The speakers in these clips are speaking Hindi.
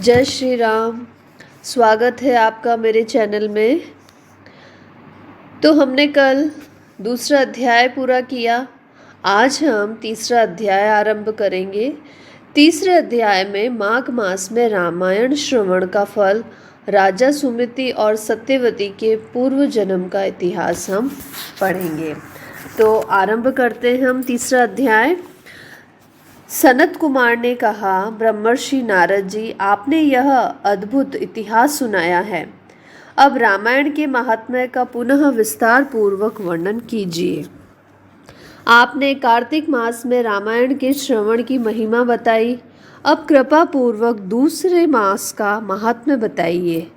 जय श्री राम। स्वागत है आपका मेरे चैनल में। तो हमने कल दूसरा अध्याय पूरा किया। आज हम तीसरा अध्याय आरंभ करेंगे। तीसरे अध्याय में माघ मास में रामायण श्रवण का फल, राजा सुमिति और सत्यवती के पूर्व जन्म का इतिहास हम पढ़ेंगे। तो आरंभ करते हैं हम तीसरा अध्याय। सनत कुमार ने कहा, ब्रह्मर्षि नारद जी, आपने यह अद्भुत इतिहास सुनाया है। अब रामायण के महात्म्य का पुनः विस्तार पूर्वक वर्णन कीजिए। आपने कार्तिक मास में रामायण के श्रवण की महिमा बताई। अब कृपा पूर्वक दूसरे मास का महात्म्य बताइए।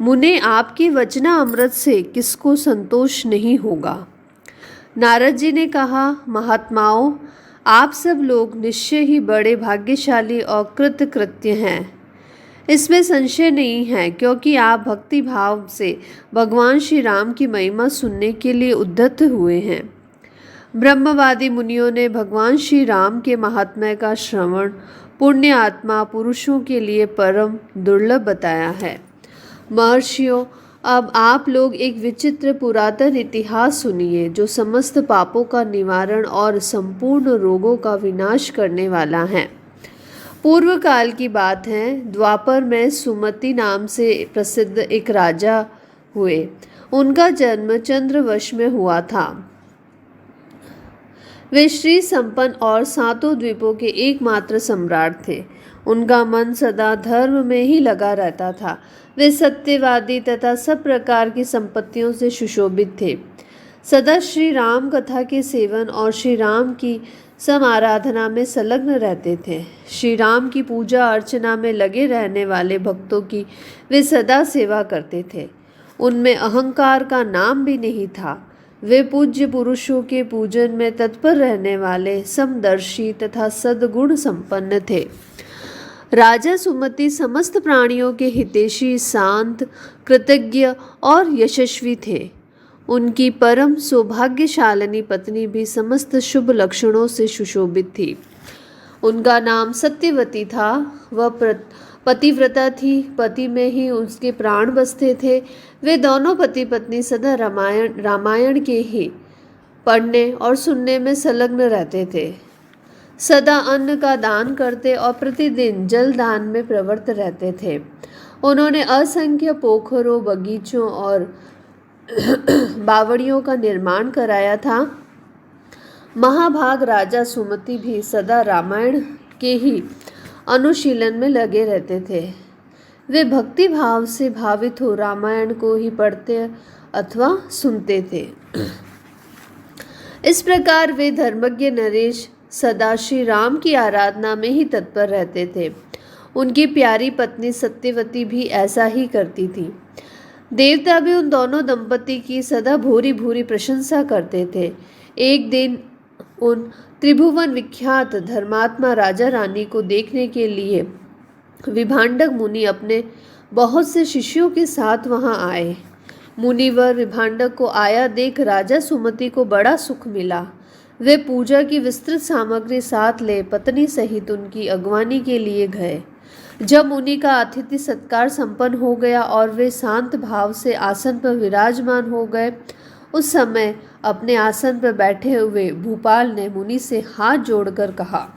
मुने, आपके वचना अमृत से किसको संतोष नहीं होगा। नारद जी ने कहा, महात्माओं, आप सब लोग निश्चय ही बड़े भाग्यशाली और कृतकृत्य हैं। इसमें संशय नहीं है, क्योंकि आप भक्ति भाव से भगवान श्री राम की महिमा सुनने के लिए उद्यत हुए हैं। ब्रह्मवादी मुनियों ने भगवान श्री राम के महात्म्य का श्रवण पुण्य आत्मा पुरुषों के लिए परम दुर्लभ बताया है। महर्षियों, अब आप लोग एक विचित्र पुरातन इतिहास सुनिए, जो समस्त पापों का निवारण और संपूर्ण रोगों का विनाश करने वाला है। पूर्व काल की बात है। द्वापर में सुमति नाम से प्रसिद्ध एक राजा हुए। उनका जन्म चंद्रवश में हुआ था। वे श्री संपन्न और सातों द्वीपों के एकमात्र सम्राट थे। उनका मन सदा धर्म में ही लगा रहता था। वे सत्यवादी तथा सब प्रकार की संपत्तियों से सुशोभित थे। सदा श्री राम कथा के सेवन और श्री राम की सम आराधना में संलग्न रहते थे। श्री राम की पूजा अर्चना में लगे रहने वाले भक्तों की वे सदा सेवा करते थे। उनमें अहंकार का नाम भी नहीं था। वे पूज्य पुरुषों के पूजन में तत्पर रहने वाले समदर्शी तथा सद्गुण संपन्न थे। राजा सुमति समस्त प्राणियों के हितैषी, शांत, कृतज्ञ और यशस्वी थे। उनकी परम सौभाग्यशालिनी पत्नी भी समस्त शुभ लक्षणों से सुशोभित थी। उनका नाम सत्यवती था। वह पतिव्रता थी। पति में ही उसके प्राण बसते थे। वे दोनों पति पत्नी सदा रामायण के ही पढ़ने और सुनने में संलग्न रहते थे। सदा अन्न का दान करते और प्रतिदिन जल दान में प्रवृत्त रहते थे। उन्होंने असंख्य पोखरों, बगीचों और बावड़ियों का निर्माण कराया था। महाभाग राजा सुमति भी सदा रामायण के ही अनुशीलन में लगे रहते थे। वे भक्ति भाव से भावित हो रामायण को ही पढ़ते अथवा सुनते थे। इस प्रकार वे धर्मज्ञ नरेश सदा श्री राम की आराधना में ही तत्पर रहते थे। उनकी प्यारी पत्नी सत्यवती भी ऐसा ही करती थी। देवता भी उन दोनों दंपति की सदा भूरी भूरी प्रशंसा करते थे। एक दिन उन त्रिभुवन विख्यात धर्मात्मा राजा रानी को देखने के लिए विभांडक मुनि अपने बहुत से शिष्यों के साथ वहां आए। मुनिवर विभांडक को आया देख राजा सुमति को बड़ा सुख मिला। वे पूजा की विस्तृत सामग्री साथ ले पत्नी सहित उनकी अगवानी के लिए गए। जब मुनि का अतिथि सत्कार संपन्न हो गया और वे शांत भाव से आसन पर विराजमान हो गए, उस समय अपने आसन पर बैठे हुए भूपाल ने मुनि से हाथ जोड़कर कहा,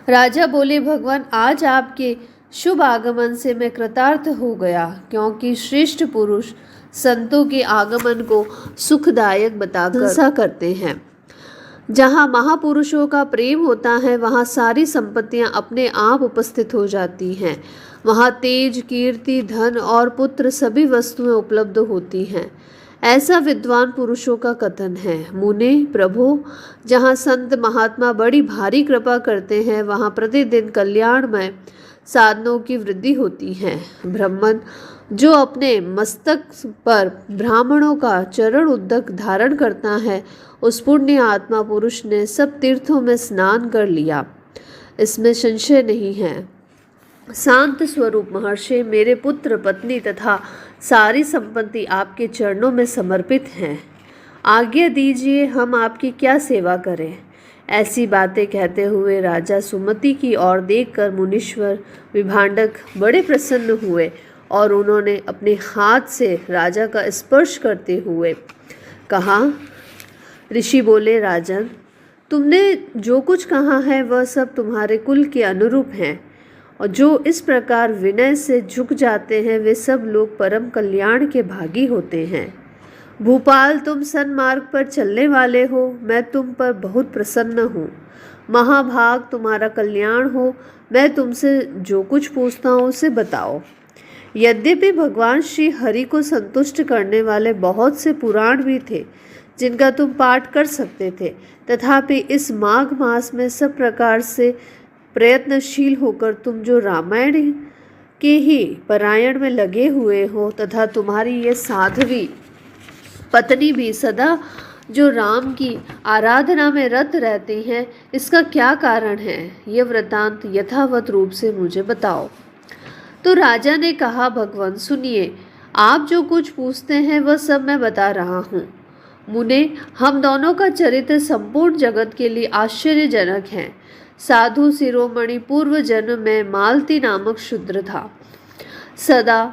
राजा बोले, भगवान, आज आपके शुभ आगमन से मैं कृतार्थ हो गया, क्योंकि श्रेष्ठ पुरुष संतों के आगमन को सुखदायक बताकर प्रशंसा करते हैं। जहाँ महापुरुषों का प्रेम होता है, वहाँ सारी संपत्तियाँ अपने आप उपस्थित हो जाती हैं। वहाँ तेज, कीर्ति, धन और पुत्र सभी वस्तुएं उपलब्ध होती हैं। ऐसा विद्वान पुरुषों का कथन है। मुने प्रभु, जहाँ संत महात्मा बड़ी भारी कृपा करते हैं, वहाँ प्रतिदिन कल्याणमय साधनों की वृद्धि होती है। ब्राह्मण जो अपने मस्तक पर ब्राह्मणों का चरण उद्दक धारण करता है, उस पुण्य आत्मा पुरुष ने सब तीर्थों में स्नान कर लिया, इसमें संशय नहीं है। शांत स्वरूप महर्षि, मेरे पुत्र, पत्नी तथा सारी संपत्ति आपके चरणों में समर्पित हैं। आज्ञा दीजिए, हम आपकी क्या सेवा करें। ऐसी बातें कहते हुए राजा सुमति की ओर देखकर मुनीश्वर विभांडक बड़े प्रसन्न हुए और उन्होंने अपने हाथ से राजा का स्पर्श करते हुए कहा। ऋषि बोले, राजन, तुमने जो कुछ कहा है वह सब तुम्हारे कुल के अनुरूप हैं, और जो इस प्रकार विनय से झुक जाते हैं वे सब लोग परम कल्याण के भागी होते हैं। भूपाल, तुम सन्मार्ग पर चलने वाले हो, मैं तुम पर बहुत प्रसन्न हूँ। महाभाग, तुम्हारा कल्याण हो। मैं तुमसे जो कुछ पूछता हूँ उसे बताओ। यद्यपि भगवान श्री हरि को संतुष्ट करने वाले बहुत से पुराण भी थे जिनका तुम पाठ कर सकते थे, तथापि इस माघ मास में सब प्रकार से प्रयत्नशील होकर तुम जो रामायण के ही पारायण में लगे हुए हो तथा तुम्हारी ये साध्वी पत्नी भी सदा जो राम की आराधना में रत रहती हैं, इसका क्या कारण है? यह वृतांत यथावत रूप से मुझे बताओ। तो राजा ने कहा, भगवान सुनिए, आप जो कुछ पूछते हैं वह सब मैं बता रहा हूँ। मुने, हम दोनों का चरित्र संपूर्ण जगत के लिए आश्चर्यजनक है। साधु शिरोमणि पूर्व जन्म में मालती नामक शूद्र था। सदा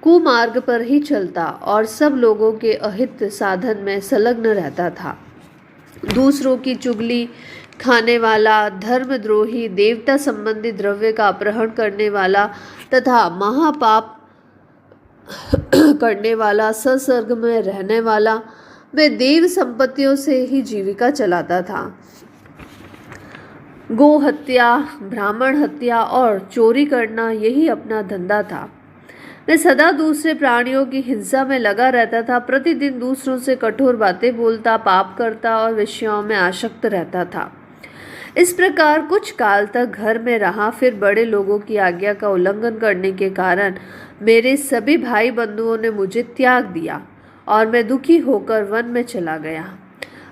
कुमार्ग पर ही चलता और सब लोगों के अहित साधन में संलग्न रहता था। दूसरों की चुगली खाने वाला, धर्मद्रोही, देवता संबंधी द्रव्य का अपहरण करने वाला तथा महापाप करने वाला, सत्सर्ग में रहने वाला, वे देव संपत्तियों से ही जीविका चलाता था। गो हत्या, ब्राह्मण हत्या और चोरी करना यही अपना धंधा था। मैं सदा दूसरे प्राणियों की हिंसा में लगा रहता था। प्रतिदिन दूसरों से कठोर बातें बोलता, पाप करता और विषयों में आसक्त रहता था। इस प्रकार कुछ काल तक घर में रहा। फिर बड़े लोगों की आज्ञा का उल्लंघन करने के कारण मेरे सभी भाई बंधुओं ने मुझे त्याग दिया और मैं दुखी होकर वन में चला गया।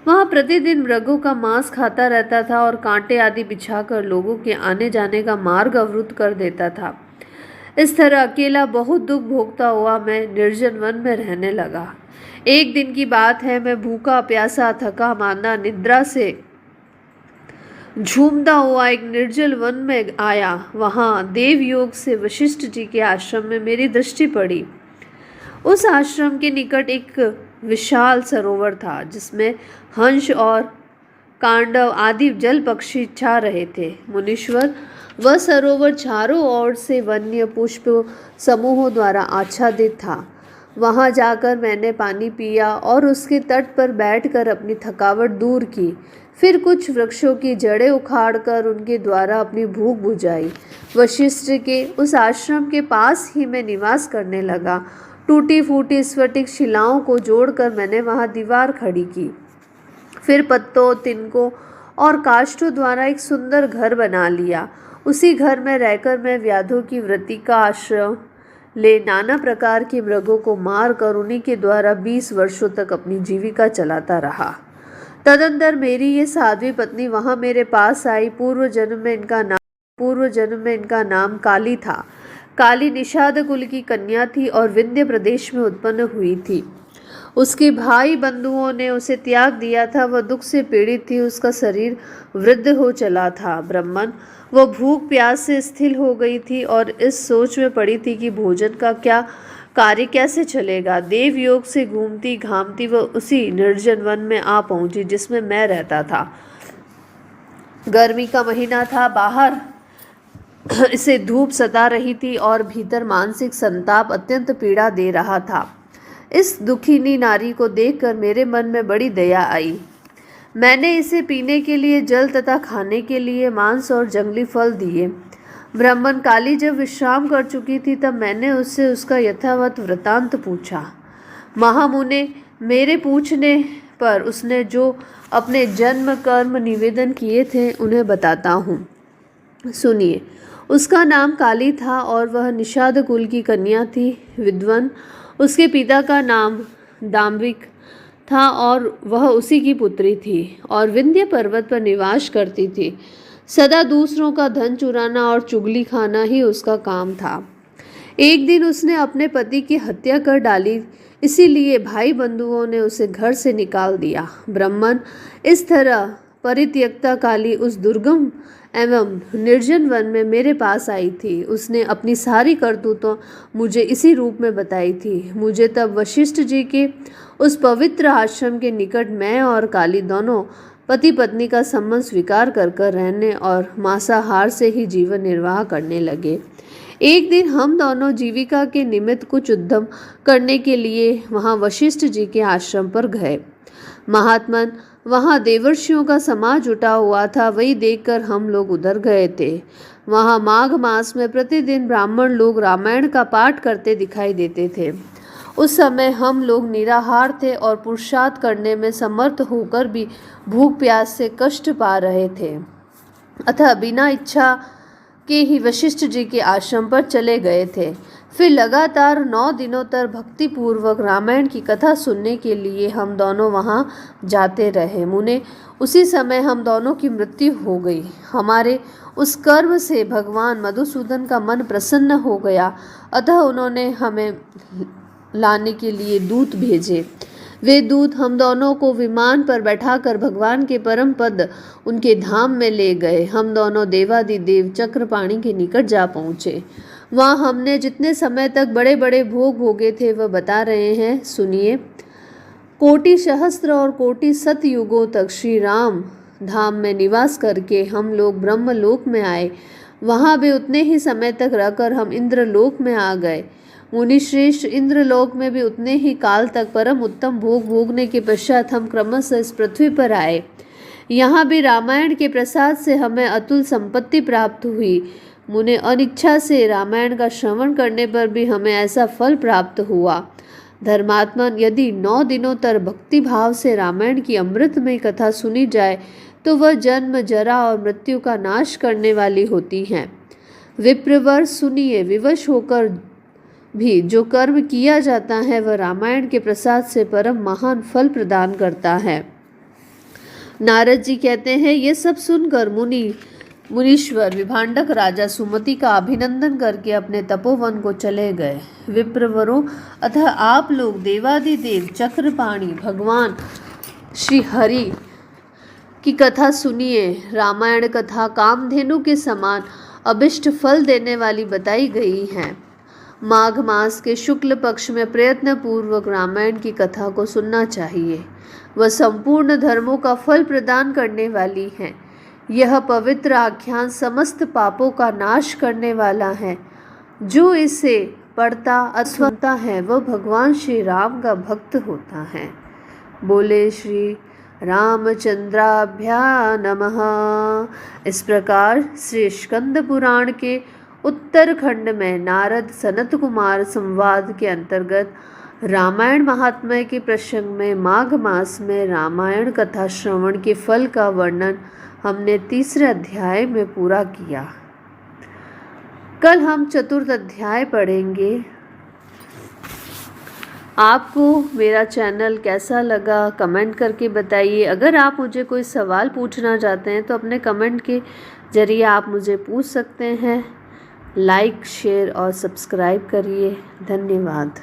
वहाँ प्रतिदिन मृगों का मांस खाता रहता था और कांटे आदि बिछाकर लोगों के आने जाने का मार्ग अवरुद्ध कर देता था। इस तरह अकेला बहुत दुख भोगता हुआ मैं निर्जन वन में रहने लगा। एक दिन की बात है, मैं भूखा प्यासा थका मांदा निद्रा से झूमता हुआ एक निर्जल वन में आया। वहाँ देवयोग से वशिष्ठ जी के आश्रम में मेरी दृष्टि पड़ी। उस आश्रम के निकट एक विशाल सरोवर था जिसमें हंस और कांडव आदि जल पक्षी छा रहे थे। मुनीश्वर, वह सरोवर चारों ओर से वन्य पुष्प समूहों द्वारा आच्छादित था। वहां जाकर मैंने पानी पिया और उसके तट पर बैठकर अपनी थकावट दूर की। फिर कुछ वृक्षों की जड़ें उखाड़कर उनके द्वारा अपनी भूख बुझाई। वशिष्ठ के उस आश्रम के पास ही मैं निवास करने लगा। टूटी फूटी स्फटिक शिलाओं को जोड़कर मैंने वहां दीवार खड़ी की। फिर पत्तों, तिनकों और काष्ठों द्वारा एक सुंदर घर बना लिया। उसी घर में रहकर मैं व्याधों की वृत्ति का आश्रय ले नाना प्रकार के मृगों को मार कर उन्हीं के द्वारा 20 वर्षों तक अपनी जीविका चलाता रहा। तदंतर मेरी ये साध्वी पत्नी वहाँ मेरे पास आई। पूर्व जन्म में इनका नाम काली था। काली निषाद कुल की कन्या थी और विंध्य प्रदेश में उत्पन्न हुई थी। उसके भाई बंधुओं ने उसे त्याग दिया था। वह दुख से पीड़ित थी। उसका शरीर वृद्ध हो चला था। ब्राह्मण, वह भूख प्यास से स्थिर हो गई थी और इस सोच में पड़ी थी कि भोजन का क्या कार्य कैसे चलेगा। देव योग से घूमती घामती वह उसी निर्जन वन में आ पहुंची जिसमें मैं रहता था। गर्मी का महीना था। बाहर इसे धूप सता रही थी और भीतर मानसिक संताप अत्यंत पीड़ा दे रहा था। इस दुखिनी नारी को देखकर मेरे मन में बड़ी दया आई। मैंने इसे पीने के लिए जल तथा खाने के लिए मांस और जंगली फल दिए। ब्राह्मण, काली जब विश्राम कर चुकी थी तब मैंने उससे उसका यथावत वृतांत पूछा। महामुने, मेरे पूछने पर उसने जो अपने जन्म कर्म निवेदन किए थे उन्हें बताता हूँ, सुनिए। उसका नाम काली था और वह निषाद कुल की कन्या थी, विद्वन। उसके पिता का नाम दाम्भिक था और वह उसी की पुत्री थी और विंध्य पर्वत पर निवास करती थी। सदा दूसरों का धन चुराना और चुगली खाना ही उसका काम था। एक दिन उसने अपने पति की हत्या कर डाली, इसीलिए भाई बंधुओं ने उसे घर से निकाल दिया। ब्राह्मण, इस तरह परित्यक्ता काली उस दुर्गम एवं निर्जन वन में मेरे पास आई थी। उसने अपनी सारी करतूतों मुझे इसी रूप में बताई थी। मुझे तब वशिष्ठ जी के उस पवित्र आश्रम के निकट मैं और काली दोनों पति पत्नी का संबंध स्वीकार कर रहने और मांसाहार से ही जीवन निर्वाह करने लगे। एक दिन हम दोनों जीविका के निमित्त कुछ उद्यम करने के लिए वहां वशिष्ठ जी के आश्रम पर गए। महात्मन वहां देवर्षियों का समाज जुटा हुआ था, वही देखकर हम लोग उधर गए थे। वहां माघ मास में प्रतिदिन ब्राह्मण लोग रामायण का पाठ करते दिखाई देते थे। उस समय हम लोग निराहार थे और पुरुषार्थ करने में समर्थ होकर भी भूख प्यास से कष्ट पा रहे थे। अतः बिना इच्छा के ही वशिष्ठ जी के आश्रम पर चले गए थे। फिर लगातार 9 दिनों तक भक्तिपूर्वक रामायण की कथा सुनने के लिए हम दोनों वहां जाते रहे। मुने उसी समय हम दोनों की मृत्यु हो गई। हमारे उस कर्म से भगवान मधुसूदन का मन प्रसन्न हो गया, अतः उन्होंने हमें लाने के लिए दूत भेजे। वे दूत हम दोनों को विमान पर बैठाकर भगवान के परम पद उनके धाम में ले गए। हम दोनों देवादिदेव चक्रपाणी के निकट जा पहुँचे। वहाँ हमने जितने समय तक बड़े बड़े भोग भोगे थे वह बता रहे हैं, सुनिए। कोटि सहस्त्र और कोटि सतयुगों तक श्री राम धाम में निवास करके हम लोग ब्रह्मलोक में आए। वहाँ भी उतने ही समय तक रहकर हम इंद्रलोक में आ गए। मुनिश्रेष्ठ इंद्रलोक में भी उतने ही काल तक परम उत्तम भोग भोगने के पश्चात हम क्रमशः इस पृथ्वी पर आए। यहाँ भी रामायण के प्रसाद से हमें अतुल संपत्ति प्राप्त हुई। मुने अनिच्छा से रामायण का श्रवण करने पर भी हमें ऐसा फल प्राप्त हुआ। धर्मात्मन, यदि 9 दिनों तक भक्ति भाव से रामायण की अमृतमय कथा सुनी जाए तो वह जन्म जरा और मृत्यु का नाश करने वाली होती है। विप्रवर सुनिए, विवश होकर भी जो कर्म किया जाता है वह रामायण के प्रसाद से परम महान फल प्रदान करता है। नारद जी कहते हैं, ये सब सुनकर मुनीश्वर विभांडक राजा सुमति का अभिनंदन करके अपने तपोवन को चले गए। विप्रवरों, अतः आप लोग देवादिदेव चक्रपाणी भगवान श्री हरि की कथा सुनिए। रामायण कथा कामधेनु के समान अभिष्ट फल देने वाली बताई गई है। माघ मास के शुक्ल पक्ष में प्रयत्न पूर्वक रामायण की कथा को सुनना चाहिए। वह संपूर्ण धर्मों का फल प्रदान करने वाली है। यह पवित्र आख्यान समस्त पापों का नाश करने वाला है। जो इसे पढ़ता अथवा सुनता है वह भगवान श्री राम का भक्त होता है। बोले श्री रामचंद्राभ्या नमः। इस प्रकार श्री स्कंद पुराण के उत्तरखंड में नारद सनत कुमार संवाद के अंतर्गत रामायण महात्म्य के प्रसंग में माघ मास में रामायण कथा श्रवण के फल का वर्णन हमने 3रे अध्याय में पूरा किया। कल हम 4th अध्याय पढ़ेंगे। आपको मेरा चैनल कैसा लगा कमेंट करके बताइए। अगर आप मुझे कोई सवाल पूछना चाहते हैं तो अपने कमेंट के जरिए आप मुझे पूछ सकते हैं। लाइक, शेयर और सब्सक्राइब करिए। धन्यवाद।